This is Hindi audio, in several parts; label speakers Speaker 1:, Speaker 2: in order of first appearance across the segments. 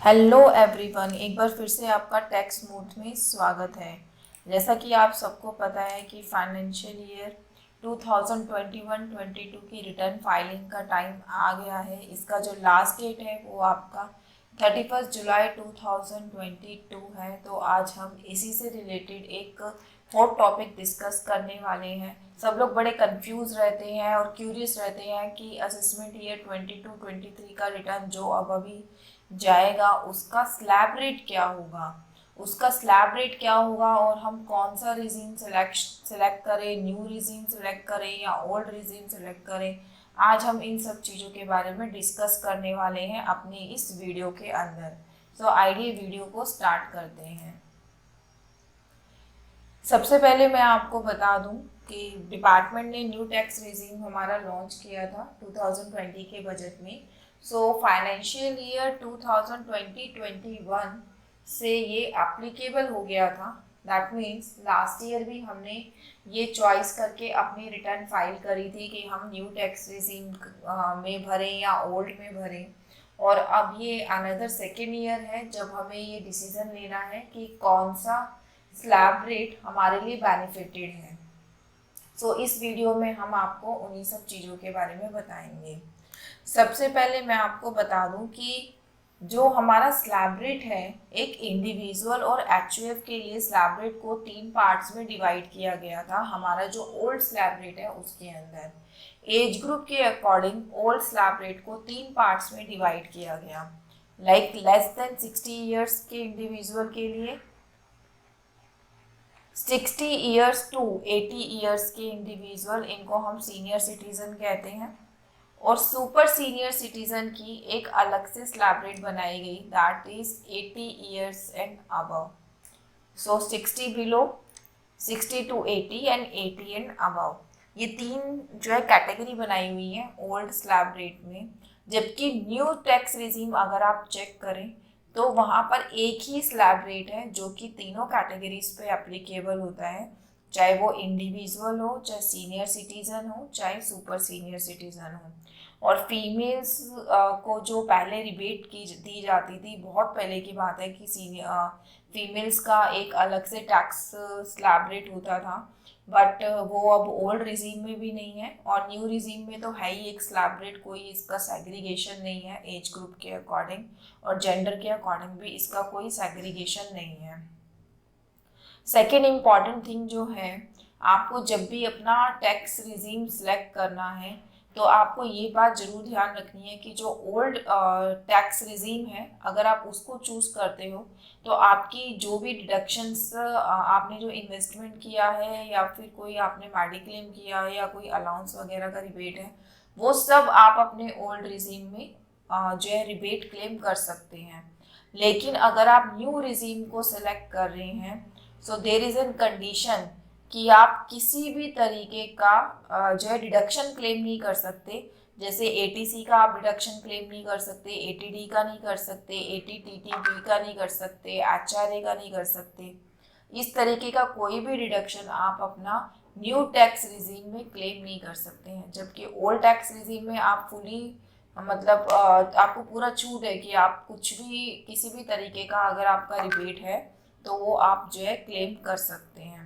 Speaker 1: हेलो एवरीवन, एक बार फिर से आपका टैक्स मूड में स्वागत है। जैसा कि आप सबको पता है कि फाइनेंशियल ईयर 2021-22 की रिटर्न फाइलिंग का टाइम आ गया है। इसका जो लास्ट डेट है वो आपका 31 जुलाई 2022 है। तो आज हम इसी से रिलेटेड एक हॉट टॉपिक डिस्कस करने वाले हैं। सब लोग बड़े कंफ्यूज रहते हैं और क्यूरियस रहते हैं कि असेसमेंट ईयर 22-23 का रिटर्न जो अब अभी जाएगा उसका स्लैब रेट क्या होगा, और हम कौन सा रिजीम सेलेक्ट करें, न्यू रिजीम सेलेक्ट करें या ओल्ड रिजीम सेलेक्ट करें। आज हम इन सब चीज़ों के बारे में डिस्कस करने वाले हैं अपने इस वीडियो के अंदर। तो आइए वीडियो को स्टार्ट करते हैं। सबसे पहले मैं आपको बता दूं कि डिपार्टमेंट ने न्यू टैक्स रिजीम हमारा लॉन्च किया था 2020 के बजट में। सो फाइनेंशियल ईयर 2020-21 से ये एप्लीकेबल हो गया था। दैट मीन्स लास्ट ईयर भी हमने ये चॉइस करके अपनी रिटर्न फाइल करी थी कि हम न्यू टैक्स रिजीम में भरें या ओल्ड में भरें। और अब ये अनदर सेकेंड ईयर है जब हमें ये डिसीजन लेना है कि कौन सा स्लैब रेट हमारे लिए बेनिफिटेड है। सो इस वीडियो में हम आपको उन्हीं सब चीज़ों के बारे में बताएंगे। सबसे पहले मैं आपको बता दूं कि जो हमारा स्लैब रेट है, एक इंडिविजुअल और एचयूएफ के लिए स्लैब रेट को 3 पार्ट्स में डिवाइड किया गया था। हमारा जो ओल्ड स्लैब रेट है उसके अंदर एज ग्रुप के अकॉर्डिंग ओल्ड स्लैब रेट को 3 पार्ट्स में डिवाइड किया गया। लाइक लेस देन 60 ईयर्स के इंडिविजुअल के लिए, 60 ईयर्स टू 80 ईयर्स के इंडिविजुअल, इनको हम सीनियर सिटीजन कहते हैं। और सुपर सीनियर सिटीजन की एक अलग से स्लैब रेट बनाई गई, that is 80 years and above. So 60 below, 60 to 80 and 80 and above, ये तीन जो है कैटेगरी बनाई हुई है ओल्ड स्लैब रेट में। जबकि न्यू टैक्स रिजीम अगर आप चेक करें तो वहाँ पर एक ही स्लैब रेट है जो कि तीनों कैटेगरीज पे एप्लीकेबल होता है, चाहे वो इंडिविजुअल हो, चाहे सीनियर सिटीजन हो, चाहे सुपर सीनियर सिटीजन हो। और फीमेल्स को जो पहले रिबेट की दी जाती थी, बहुत पहले की बात है कि सीनियर फीमेल्स का एक अलग से टैक्स स्लैब रेट होता था, बट वो अब ओल्ड रिजीम में भी नहीं है और न्यू रिजीम में तो है ही एक स्लैब रेट। कोई इसका सेग्रीगेशन नहीं है एज ग्रुप के अकॉर्डिंग और जेंडर के अकॉर्डिंग भी इसका कोई सेग्रीगेशन नहीं है। सेकेंड इम्पॉर्टेंट थिंग जो है, आपको जब भी अपना टैक्स रिजीम सेलेक्ट करना है तो आपको ये बात ज़रूर ध्यान रखनी है कि जो ओल्ड टैक्स रिजीम है अगर आप उसको चूज़ करते हो तो आपकी जो भी डिडक्शंस आपने जो इन्वेस्टमेंट किया है या फिर कोई आपने मेडिक्लेम किया है या कोई अलाउंस वगैरह का रिबेट है, वो सब आप अपने ओल्ड रिजीम में जो है रिबेट क्लेम कर सकते हैं। लेकिन अगर आप न्यू रिजीम को सिलेक्ट कर रहे हैं so there is an condition कि आप किसी भी तरीके का जो है डिडक्शन क्लेम नहीं कर सकते। जैसे एटीसी का आप डिडक्शन क्लेम नहीं कर सकते, एटीडी का नहीं कर सकते, एटीटीटीबी का नहीं कर सकते, एचआरए का नहीं कर सकते। इस तरीके का कोई भी डिडक्शन आप अपना न्यू टैक्स रिजीम में क्लेम नहीं कर सकते हैं। जबकि ओल्ड टैक्स रिजीम में आप फुली मतलब आपको पूरा छूट है कि आप कुछ भी किसी भी तरीके का अगर आपका रिबेट है तो वो आप जो है क्लेम कर सकते हैं।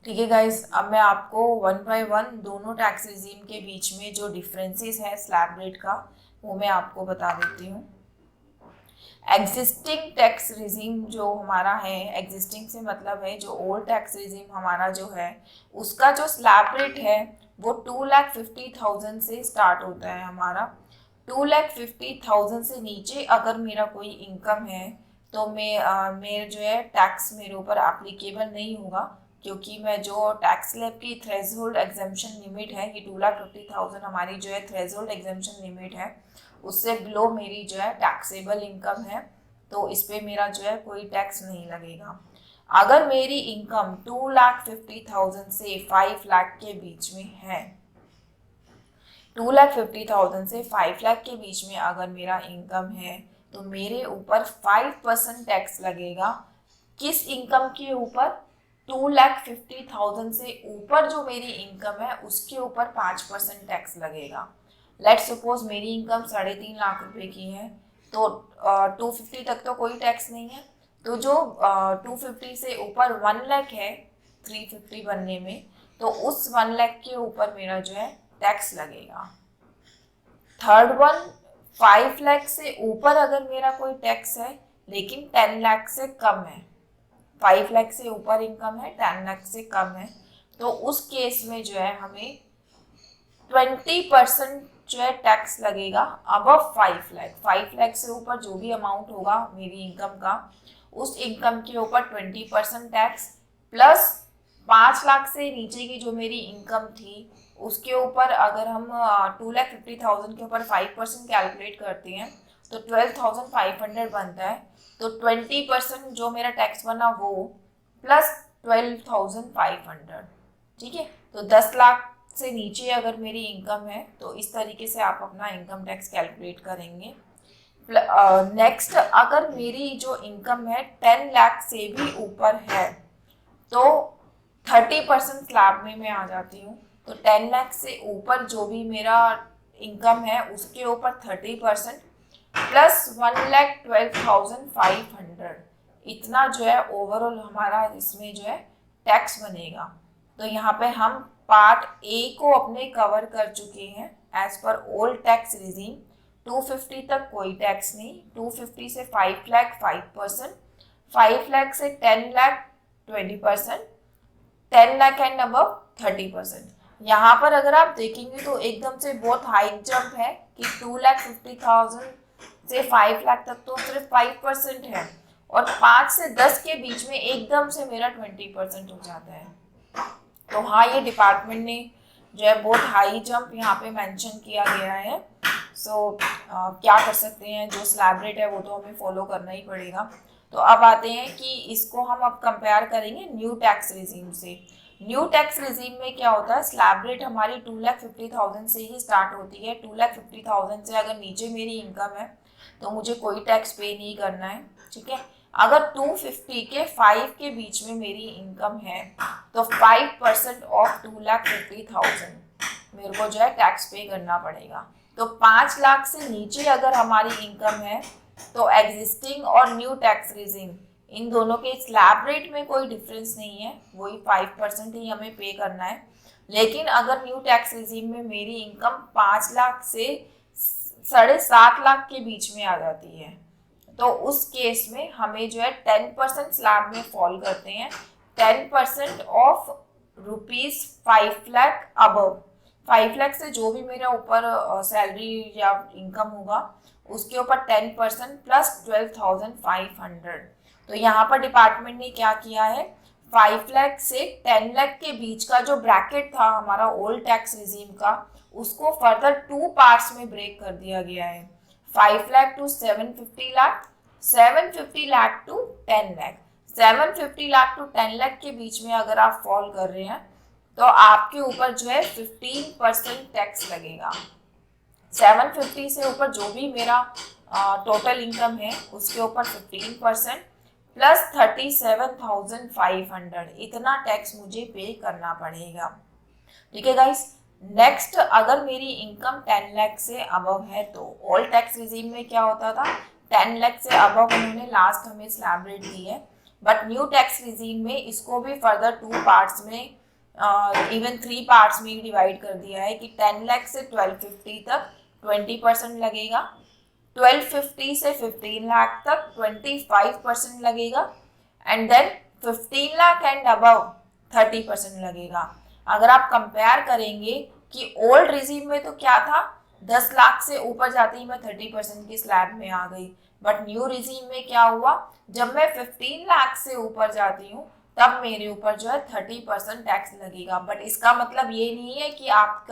Speaker 1: ठीक है गाइज, अब मैं आपको वन बाय वन दोनों टैक्स रिजीम के बीच में जो डिफरेंसेस है स्लैब रेट का वो मैं आपको बता देती हूँ। एग्जिस्टिंग टैक्स रिजीम जो हमारा है, एग्जिस्टिंग से मतलब है जो ओल्ड टैक्स रिजीम हमारा जो है उसका जो स्लैब रेट है वो 2,50,000 से स्टार्ट होता है हमारा। 2,50,000 से नीचे अगर मेरा कोई इनकम है तो मेरे जो है टैक्स मेरे ऊपर एप्लीकेबल नहीं होगा, क्योंकि मैं जो टैक्स स्लैब की थ्रेशोल्ड एग्जेम्पशन लिमिट है कि 2,50,000 हमारी जो है थ्रेशोल्ड एग्जेम्पशन लिमिट है, उससे बिलो मेरी जो है टैक्सेबल इनकम है, तो इस पर मेरा जो है कोई टैक्स नहीं लगेगा। अगर मेरी इनकम 2,50,000 से 5 लाख के बीच में है, 2,50,000 से 5 लाख के बीच में अगर मेरा इनकम है तो मेरे ऊपर 5% टैक्स लगेगा। किस इनकम के ऊपर? 2,50,000 से ऊपर जो मेरी इनकम है उसके ऊपर 5% टैक्स लगेगा। लेट्स सपोज मेरी इनकम 3.5 लाख रुपए की है तो 250 तक तो कोई टैक्स नहीं है। तो जो 250 से ऊपर 1 लाख है 350 बनने में, तो उस 1 लाख के ऊपर मेरा जो है टैक्स लगेगा। थर्ड वन, 5 लाख से ऊपर अगर मेरा कोई टैक्स है लेकिन 10 लाख से कम है, 5 लाख से ऊपर इनकम है, 10 लाख से कम है, तो उस केस में जो है हमें 20% जो है टैक्स लगेगा अबव 5 लाख। 5 लाख से ऊपर जो भी अमाउंट होगा मेरी इनकम का, उस इनकम के ऊपर 20% टैक्स, प्लस 5 लाख से नीचे की जो मेरी इनकम थी उसके ऊपर अगर हम 2,50,000 के ऊपर 5% कैलकुलेट करते हैं तो 12,500 बनता है। तो 20% जो मेरा टैक्स बना वो प्लस 12,500, ठीक है। तो 10 लाख से नीचे अगर मेरी इनकम है तो इस तरीके से आप अपना इनकम टैक्स कैलकुलेट करेंगे। नेक्स्ट, अगर मेरी जो इनकम है 10 लाख से भी ऊपर है तो 30% स्लैब में मैं आ जाती हूँ। तो 10 लाख से ऊपर जो भी मेरा इनकम है उसके ऊपर 30% प्लस 1,12,500, इतना जो है ओवरऑल हमारा इसमें जो है टैक्स बनेगा। तो यहाँ पे हम पार्ट ए को अपने कवर कर चुके हैं as per old tax regime. 250 तक कोई टैक्स नहीं, 250 से 5 लाख 5%, 5 लाख से 10 लाख 20%, 10 लाख एंड अबव 30%। यहाँ पर अगर आप देखेंगे तो एकदम से बहुत हाई जंप है कि 2,50,000 से 5 लाख तक तो सिर्फ 5% है, और 5 से 10 के बीच में एकदम से मेरा 20% हो जाता है। तो हाँ, ये डिपार्टमेंट ने जो है बहुत हाई जंप यहाँ पे मेंशन किया गया है। क्या कर सकते हैं, जो स्लैब रेट है वो तो हमें फॉलो करना ही पड़ेगा। तो अब आते हैं कि इसको हम अब कंपेयर करेंगे न्यू टैक्स रिजीम से। न्यू टैक्स रिजीम में क्या होता है, स्लैब रेट हमारी 2,50,000 से ही स्टार्ट होती है। 2,50,000 से अगर नीचे मेरी इनकम है तो मुझे कोई टैक्स पे नहीं करना है, ठीक है। अगर 250 के 5 के बीच में मेरी इनकम है तो 5% ऑफ 2,50,000 मेरे को जो है टैक्स पे करना पड़ेगा। तो 5 लाख से नीचे अगर हमारी इनकम है तो एग्जिस्टिंग और न्यू टैक्स रिजीम, इन दोनों के स्लैब रेट में कोई डिफरेंस नहीं है, वही 5% ही हमें पे करना है। लेकिन अगर न्यू टैक्स रिजीम में मेरी इनकम 5 लाख से 7.5 लाख के बीच में आ जाती है तो उस केस में हमें जो है 10% स्लैब में फॉल करते हैं। 10% ऑफ ₹5 लाख अबव, 5 लाख से जो भी मेरा ऊपर सैलरी या इनकम होगा उसके ऊपर 10% प्लस 12,500। तो यहाँ पर डिपार्टमेंट ने क्या किया है, 5 लाख से 10 लाख के बीच का जो ब्रैकेट था हमारा ओल्ड टैक्स रिजीम का, उसको फर्दर 2 पार्ट्स में ब्रेक कर दिया गया है। 5 lakh to 750 lakh, 750 lakh to 10 lakh. 750 lakh to 10 lakh के बीच में अगर आप फॉल कर रहे हैं तो आपके ऊपर जो है 15% टैक्स लगेगा। 750 से ऊपर जो भी मेरा टोटल इनकम है उसके ऊपर 15% प्लस 37,500, इतना टैक्स मुझे पे करना पड़ेगा, ठीक है गाइस। नेक्स्ट, अगर मेरी इनकम 10 लाख से अबव है तो ओल्ड टैक्स रिजीम में क्या होता था, 10 लाख से अबव उन्होंने लास्ट हमें स्लैब रेट दी है, बट न्यू टैक्स रिजीम में इसको भी फर्दर 2 पार्ट्स में, इवन 3 पार्ट्स में डिवाइड कर दिया है कि 10 लाख से 1250 तक 20% लगेगा, 1250 से 15 लाख तक 25% लगेगा, and then 15 lakh and above 30% लगेगा। अगर आप कंपेयर करेंगे कि ओल्ड रिजीम में तो क्या था, 10 लाख से ऊपर जाते ही मैं 30% की स्लैब में आ गई, बट न्यू रिजीम में क्या हुआ, जब मैं 15 लाख से ऊपर जाती हूँ तब मेरे ऊपर जो है 30% टैक्स लगेगा। बट इसका मतलब ये नहीं है कि आप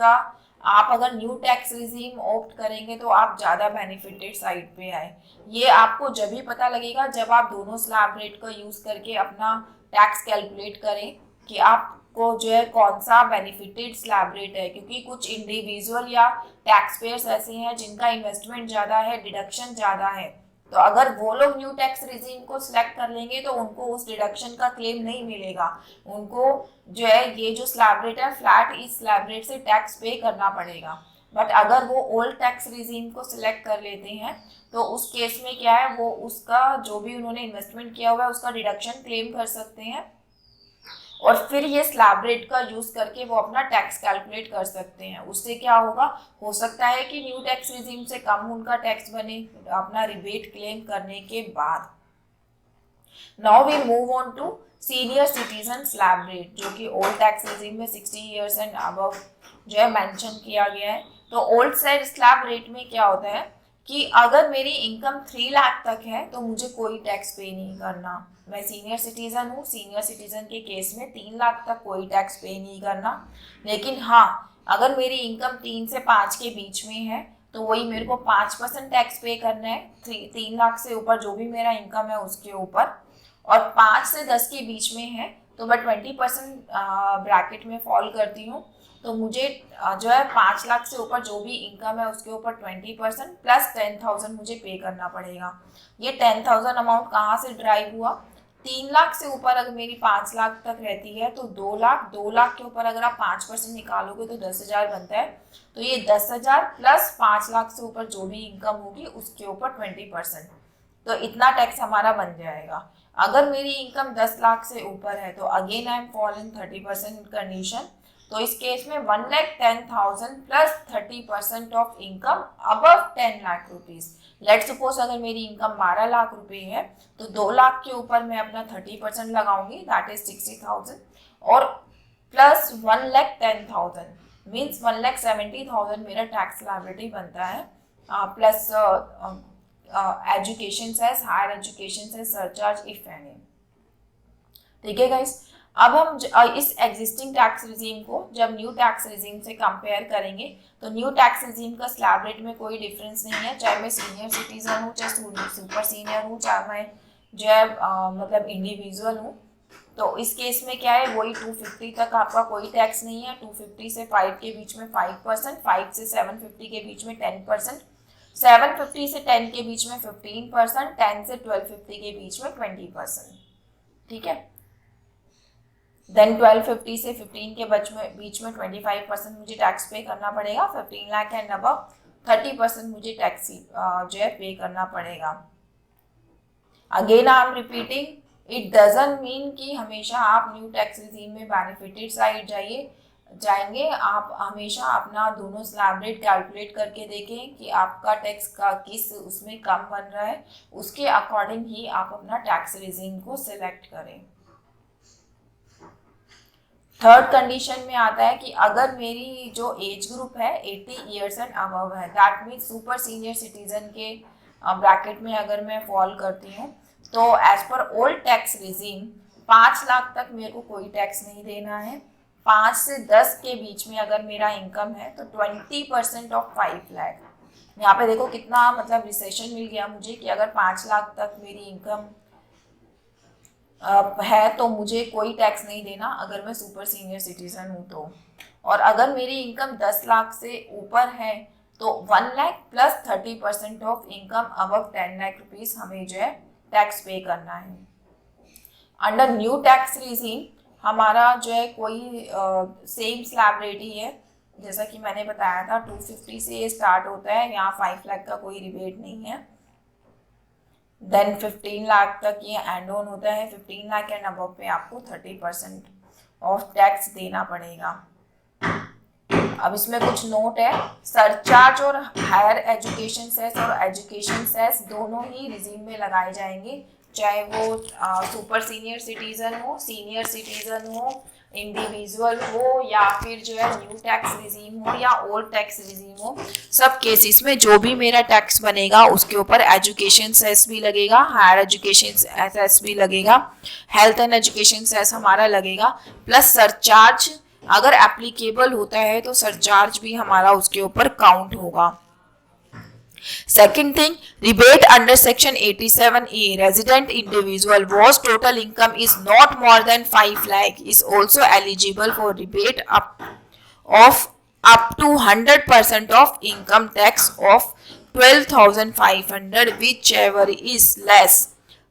Speaker 1: अगर न्यू टैक्स रिजीम ऑप्ट करेंगे तो आप ज़्यादा बेनिफिटेड साइड पे आए। ये आपको जब भी पता लगेगा जब आप दोनों स्लैब रेट का यूज़ करके अपना टैक्स कैलकुलेट करें कि आपको जो है कौन सा बेनिफिटेड स्लैब रेट है, क्योंकि कुछ इंडिविजुअल या टैक्स पेयर्स ऐसे हैं जिनका इन्वेस्टमेंट ज़्यादा है, डिडक्शन ज़्यादा है, तो अगर वो लोग न्यू टैक्स रिजीम को सिलेक्ट कर लेंगे तो उनको उस डिडक्शन का क्लेम नहीं मिलेगा। उनको जो है ये जो स्लैब रेट है फ्लैट, इस स्लैब रेट से टैक्स पे करना पड़ेगा। बट अगर वो ओल्ड टैक्स रिजीम को सिलेक्ट कर लेते हैं तो उस केस में क्या है, वो उसका जो भी उन्होंने इन्वेस्टमेंट किया हुआ है उसका डिडक्शन क्लेम कर सकते हैं और फिर ये स्लैब रेट का यूज करके वो अपना टैक्स कैलकुलेट कर सकते हैं। उससे क्या होगा, हो सकता है कि न्यू टैक्स रिजीम से कम उनका टैक्स बने अपना रिबेट क्लेम करने के बाद। Now we move on to senior citizen slab rate, जो कि ओल्ड टैक्स रिजीम में 60 इयर्स एंड अबव जो है मेंशन किया गया है। तो ओल्ड साइड स्लैब रेट में क्या होता है कि अगर मेरी इनकम 3 लाख तक है तो मुझे कोई टैक्स पे नहीं करना। मैं सीनियर सिटीजन हूँ, सीनियर सिटीजन के केस में 3 लाख तक कोई टैक्स पे नहीं करना। लेकिन हाँ, अगर मेरी इनकम 3 से 5 के बीच में है तो वही मेरे को 5% टैक्स पे करना है। 3 लाख से ऊपर जो भी मेरा इनकम है उसके ऊपर, और 5 से 10 के बीच में है तो मैं 20% ब्रैकेट में फॉल करती हूँ। तो मुझे जो है 5 लाख से ऊपर जो भी इनकम है उसके ऊपर 20% प्लस 10,000 मुझे पे करना पड़ेगा। ये 10,000 अमाउंट कहाँ से ड्राइव हुआ, 3 लाख से ऊपर अगर मेरी 5 लाख तक रहती है तो 2 लाख के ऊपर अगर आप 5% निकालोगे तो 10,000 बनता है। तो ये 10,000 प्लस 5 लाख से ऊपर जो भी इनकम होगी उसके ऊपर 20%, तो इतना टैक्स हमारा बन जाएगा। अगर मेरी इनकम 10 लाख से ऊपर है तो again I am fall in 30% condition. तो इस केस में 1,10,000 plus 30% of income above 10 lakh rupees. Let suppose अगर मेरी इनकम 12 लाख रुपए है तो 2 लाख के ऊपर मैं अपना 30% लगाऊंगी, दैट इज 60,000, और प्लस 1,10,000 मीन्स 1,70,000 मेरा टैक्स लायबिलिटी बनता है, plus education cess, higher education cess, surcharge if any. ठीक है गाइस, अब हम इस एग्जिस्टिंग टैक्स रिजीम को जब न्यू टैक्स रिजीम से कंपेयर करेंगे तो न्यू टैक्स रिजीम का स्लैब रेट में कोई डिफरेंस नहीं है, चाहे मैं सीनियर सिटीजन हूँ, चाहे सुपर सीनियर हूँ, चाहे मैं जो है मतलब इंडिविजुअल हूँ। तो इस केस में क्या है, वही 250 तक आपका कोई टैक्स नहीं है। 250 से 5 के बीच में 5%, 5 से 750 के बीच में 10%, 750 से 10 के बीच में 15%, 10 से 1250 के बीच में 20%। ठीक है, देन 1250 से 15 के बीच में 25% मुझे टैक्स पे करना पड़ेगा। 15 लाख एंड अबव 30% मुझे टैक्स जो है पे करना पड़ेगा। Again I am repeating, it doesn't mean कि हमेशा आप न्यू टैक्स रिजीम में बेनिफिटेड साइड जाएंगे। आप हमेशा अपना दोनों स्लैब रेट कैलकुलेट करके देखें कि आपका टैक्स का किस उसमें कम बन रहा है, उसके अकॉर्डिंग ही आप अपना टैक्स रिजीम को सिलेक्ट करें। थर्ड कंडीशन में आता है कि अगर मेरी जो एज ग्रुप है 80 ईयर्स एंड अबव है, that means super senior citizen के ब्रैकेट में अगर मैं फॉल करती हूँ तो as per old tax regime 5 lakh तक मेरे को कोई टैक्स नहीं देना है। 5 से 10 के बीच में अगर मेरा इनकम है तो 20% ऑफ 5 लाख। यहाँ पे देखो कितना मतलब रिसेशन मिल गया मुझे कि अगर 5 लाख तक मेरी इनकम है तो मुझे कोई टैक्स नहीं देना अगर मैं सुपर सीनियर सिटीजन हूँ तो। और अगर मेरी इनकम 10 लाख से ऊपर है तो 1 lakh plus 30% of income above 10 lakh rupees हमें जो है टैक्स पे करना है। अंडर न्यू टैक्स रिजीम हमारा जो है कोई सेम स्लैब रेट ही है, जैसा कि मैंने बताया था 250 से ये स्टार्ट होता है, यहाँ 5 लाख का कोई रिबेट नहीं है। देन 15 लाख तक ये एंड ऑन होता है, 15 लाख एंड अबव पे आपको 30% ऑफ टैक्स देना पड़ेगा। अब इसमें कुछ नोट है, सरचार्ज और हायर एजुकेशन सेस और एजुकेशन सेस दोनों ही रिजीम में लगाए जाएंगे, चाहे वो सुपर सीनियर सिटीजन हो, सीनियर सिटीजन हो, इंडिविजुअल हो या फिर जो है न्यू टैक्स रिजीम हो या ओल्ड टैक्स रिजीम हो। सब केसेस में जो भी मेरा टैक्स बनेगा उसके ऊपर एजुकेशन सेस भी लगेगा, हायर एजुकेशन सेस भी लगेगा, हेल्थ एंड एजुकेशन सेस हमारा लगेगा, प्लस सरचार्ज अगर एप्लीकेबल होता है तो सरचार्ज भी हमारा उसके ऊपर काउंट होगा। Second thing, rebate under section 87A, resident individual whose total income is not more than 5 lakh is also eligible for rebate up to 100% of income tax of 12,500 whichever is less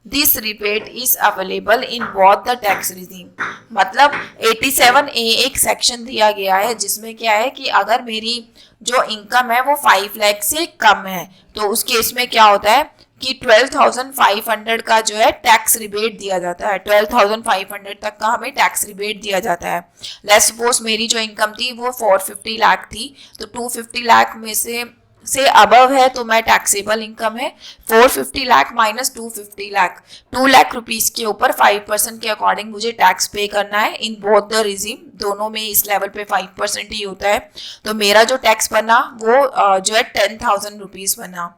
Speaker 1: this rebate is available in both the tax regime. मतलब 87A एक सेक्शन दिया गया है जिसमें क्या है कि अगर मेरी जो इनकम है वो 5 लाख से कम है तो उस केस में क्या होता है कि 12,500 का जो है टैक्स रिबेट दिया जाता है। 12,500 तक का हमें टैक्स रिबेट दिया जाता है। लेट्स सपोज मेरी जो इनकम थी वो 450 लाख थी, तो 250 लाख में से अबव है तो मैं टैक्सेबल इनकम है 450 लाख माइनस 250 लाख, 2 लाख रुपीस के ऊपर 5% के अकॉर्डिंग मुझे टैक्स पे करना है इन बोथ द रिजीम। दोनों में इस लेवल पे 5% ही होता है। तो मेरा जो टैक्स बना वो जो है 10,000 रुपीज बना।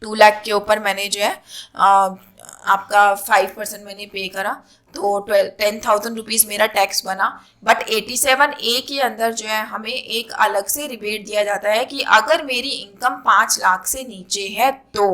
Speaker 1: 2 लाख के ऊपर मैंने जो है आपका 5% मैंने पे करा तो 10,000 रुपीज़ मेरा टैक्स बना। बट 87A के अंदर जो है हमें एक अलग से रिबेट दिया जाता है कि अगर मेरी इनकम 5 लाख से नीचे है तो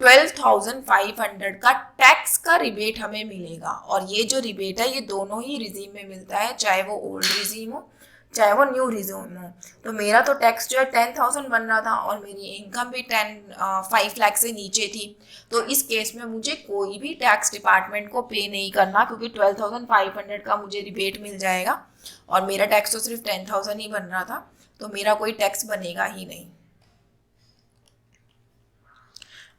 Speaker 1: 12,500 का टैक्स का रिबेट हमें मिलेगा। और ये जो रिबेट है ये दोनों ही रिजीम में मिलता है, चाहे वो ओल्ड रिजीम हो चाहे वो न्यू रिज्यूम हो। तो मेरा तो टैक्स जो है 10,000 बन रहा था और मेरी इनकम भी 5 लाख से नीचे थी। तो इस केस में मुझे कोई भी टैक्स डिपार्टमेंट को पे नहीं करना क्योंकि 12,500 का मुझे रिबेट मिल जाएगा और मेरा टैक्स तो सिर्फ 10,000 ही बन रहा था, तो मेरा कोई टैक्स बनेगा ही नहीं।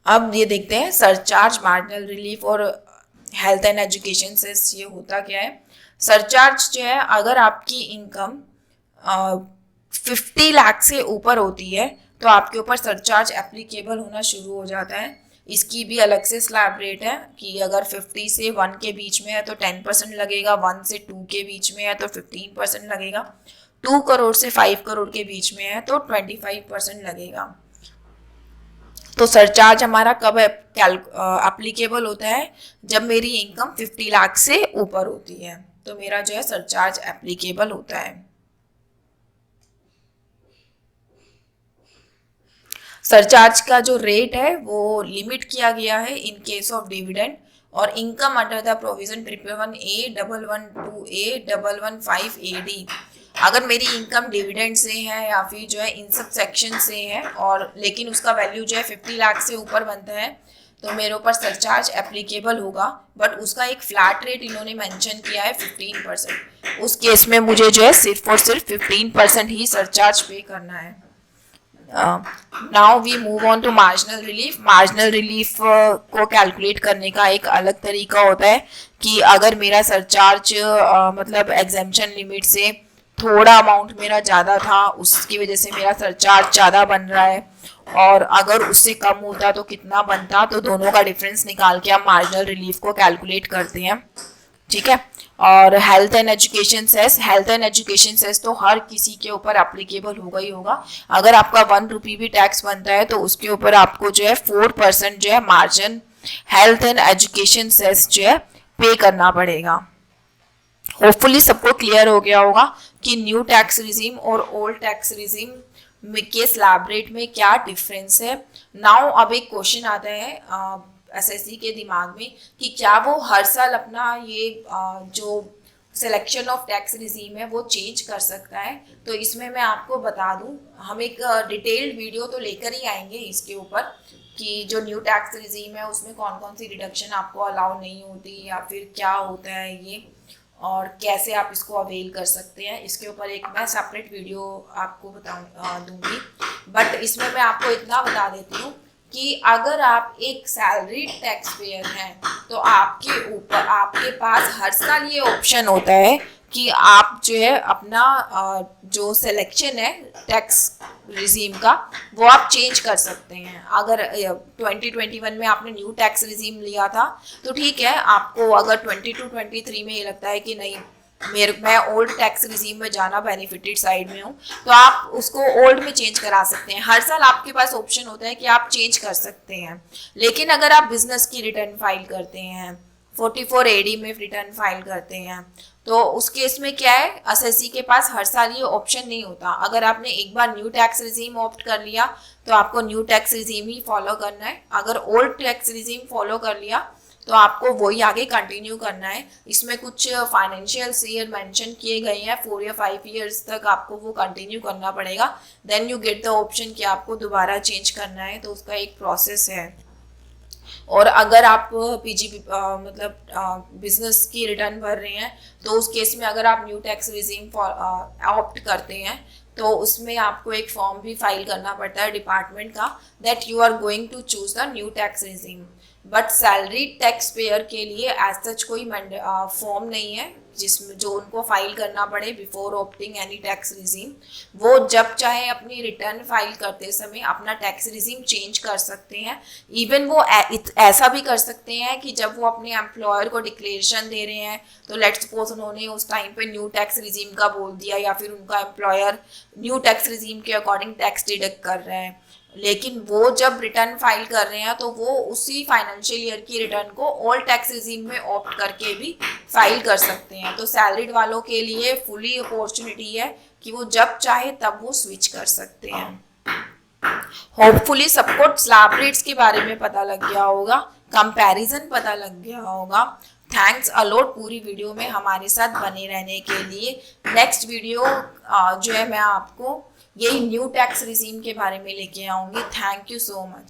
Speaker 1: अब ये देखते हैं सरचार्ज, मार्जिनल रिलीफ और हेल्थ एंड एजुकेशन से ये होता क्या है। सरचार्ज जो है अगर आपकी इनकम 50 लाख से ऊपर होती है तो आपके ऊपर सरचार्ज एप्लीकेबल होना शुरू हो जाता है। इसकी भी अलग से स्लैब रेट है कि अगर 50 से 1 के बीच में है तो 10% लगेगा, 1 से 2 के बीच में है तो 15% लगेगा, 2 करोड़ से 5 करोड़ के बीच में है तो 25% लगेगा। तो सरचार्ज हमारा कब एप्लीकेबल होता है, जब मेरी इनकम 50 लाख से ऊपर होती है तो मेरा जो है सरचार्ज एप्लीकेबल होता है। सरचार्ज का जो रेट है वो लिमिट किया गया है इन केस ऑफ डिविडेंड और income under the provision 111A, 112A, 115AD। अगर मेरी इनकम डिविडेंड से है या फिर जो है इन सब सेक्शन से है और लेकिन उसका वैल्यू जो है 50 लाख से ऊपर बनता है तो मेरे ऊपर सरचार्ज एप्लीकेबल होगा। बट उसका एक फ्लैट रेट इन्होंने मेंशन किया है 15%। उस केस में मुझे जो है सिर्फ और सिर्फ 15% ही सरचार्ज पे करना है। Now we move on to marginal relief. Marginal relief को कैलकुलेट करने का एक अलग तरीका होता है कि अगर मेरा सरचार्ज मतलब एग्जेम्पशन लिमिट से थोड़ा अमाउंट मेरा ज़्यादा था, उसकी वजह से मेरा सरचार्ज ज़्यादा बन रहा है, और अगर उससे कम होता तो कितना बनता, तो दोनों का डिफरेंस निकाल के हम मार्जिनल रिलीफ को कैलकुलेट करते हैं। ठीक है। और health and education cess, health and education cess तो हर किसी के ऊपर एप्लीकेबल होगा ही होगा। अगर आपका 1 रुपी भी टैक्स बनता है तो उसके ऊपर आपको जो है 4% जो है margin health and education cess जो है पे करना पड़ेगा। होपफुली सबको क्लियर हो गया होगा कि न्यू टैक्स रिजीम और ओल्ड टैक्स रिजीम के स्लैब रेट में क्या डिफरेंस है। नाउ अब एक क्वेश्चन आता है एसएससी के दिमाग में कि क्या वो हर साल अपना ये जो सिलेक्शन ऑफ टैक्स रिजीम है वो चेंज कर सकता है। तो इसमें मैं आपको बता दूं, हम एक डिटेल्ड वीडियो तो लेकर ही आएंगे इसके ऊपर कि जो न्यू टैक्स रिजीम है उसमें कौन कौन सी डिडक्शन आपको अलाउ नहीं होती या फिर क्या होता है ये और कैसे आप इसको अवेल कर सकते हैं। इसके ऊपर एक मैं सेपरेट वीडियो आपको दूंगी। बट इसमें मैं आपको इतना बता देती हूँ कि अगर आप एक सैलरी टैक्स पेयर हैं तो आपके ऊपर आपके पास हर साल ये ऑप्शन होता है कि आप जो है अपना जो सिलेक्शन है टैक्स रिजीम का वो आप चेंज कर सकते हैं। अगर 2021 में आपने न्यू टैक्स रिजीम लिया था तो ठीक है, आपको अगर 22-23 में ये लगता है कि नहीं मैं ओल्ड टैक्स रिजीम में जाना बेनिफिटेड साइड में हूँ तो आप उसको ओल्ड में चेंज करा सकते हैं। हर साल आपके पास ऑप्शन होता है कि आप चेंज कर सकते हैं। लेकिन अगर आप बिजनेस की रिटर्न फाइल करते हैं, 44 AD में रिटर्न फाइल करते हैं, तो उस केस में क्या है, एसएससी के पास हर साल ये ऑप्शन नहीं होता। अगर आपने एक बार न्यू टैक्स रिजीम ऑप्ट कर लिया तो आपको न्यू टैक्स रिजीम ही फॉलो करना है। अगर ओल्ड टैक्स रिजीम फॉलो कर लिया तो आपको वही आगे कंटिन्यू करना है। इसमें कुछ फाइनेंशियल ईयर मेंशन किए गए हैं, 4 या 5 ईयर्स तक आपको वो कंटिन्यू करना पड़ेगा। Then you get the option कि आपको दोबारा चेंज करना है, तो उसका एक प्रोसेस है। और अगर आप पीजीपी मतलब बिजनेस की रिटर्न भर रहे हैं तो उस केस में अगर आप न्यू टैक्स रिजीम ऑप्ट करते हैं तो उसमें आपको एक फॉर्म भी फाइल करना पड़ता है डिपार्टमेंट का that you are going to choose the new tax regime. But salary tax payer के लिए एज सच कोई फॉर्म नहीं है जिसमें जो उनको फाइल करना पड़े before opting any tax regime. वो जब चाहे अपनी रिटर्न फाइल करते समय अपना टैक्स रिजीम चेंज कर सकते हैं। इवन वो ऐसा भी कर सकते हैं कि जब वो अपने एम्प्लॉयर को डिक्लेरेशन दे रहे हैं तो लेट्स सपोज उन्होंने उस टाइम पे न्यू टैक्स रिजीम का बोल दिया या फिर उनका एम्प्लॉयर न्यू टैक्स रिजीम के अकॉर्डिंग टैक्स डिडक्ट कर रहे हैं, लेकिन वो जब रिटर्न फाइल कर रहे हैं तो वो उसी फाइनेंशियल ईयर की रिटर्न को ओल्ड टैक्स रिजीम में ऑप्ट करके भी फाइल कर सकते हैं। तो सैलरीड वालों के लिए फुली अपॉर्चुनिटी है कि वो जब चाहे तब वो स्विच कर सकते हैं। होपफुली सबको स्लैब रेट्स के बारे में पता लग गया होगा, कंपैरिजन पता लग गया होगा। थैंक्स अलॉट पूरी वीडियो में हमारे साथ बने रहने के लिए। नेक्स्ट वीडियो जो है मैं आपको यही न्यू टैक्स रिजीम के बारे में लेके आऊँगी। Thank you so much.